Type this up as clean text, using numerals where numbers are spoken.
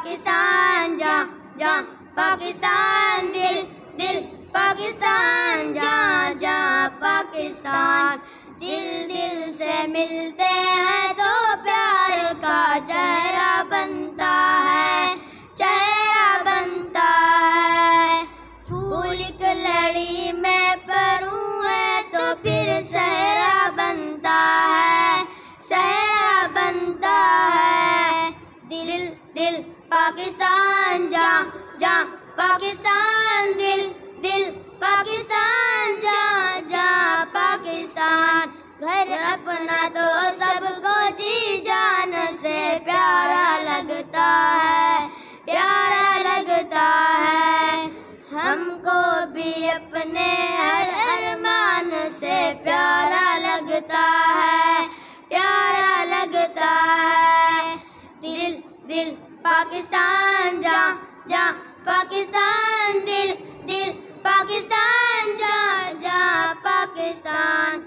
पाकिस्तान जा जा पाकिस्तान, दिल दिल पाकिस्तान, जा जा पाकिस्तान। दिल दिल से मिलते हैं तो प्यार का चेहरा बनता है, चेहरा बनता है। फूल की लड़ी में परूँ है तो फिर सहरा बनता है, सहरा बनता है। दिल दिल पाकिस्तान जा जा पाकिस्तान, दिल दिल पाकिस्तान, जा जा पाकिस्तान। घर अपना तो सबको जी जान से प्यारा लगता है, प्यारा लगता है। हमको भी अपने हर अरमान से प्यारा लगता है, प्यारा लगता है। दिल दिल पाकिस्तान जा जा पाकिस्तान, दिल दिल पाकिस्तान, जा जा पाकिस्तान।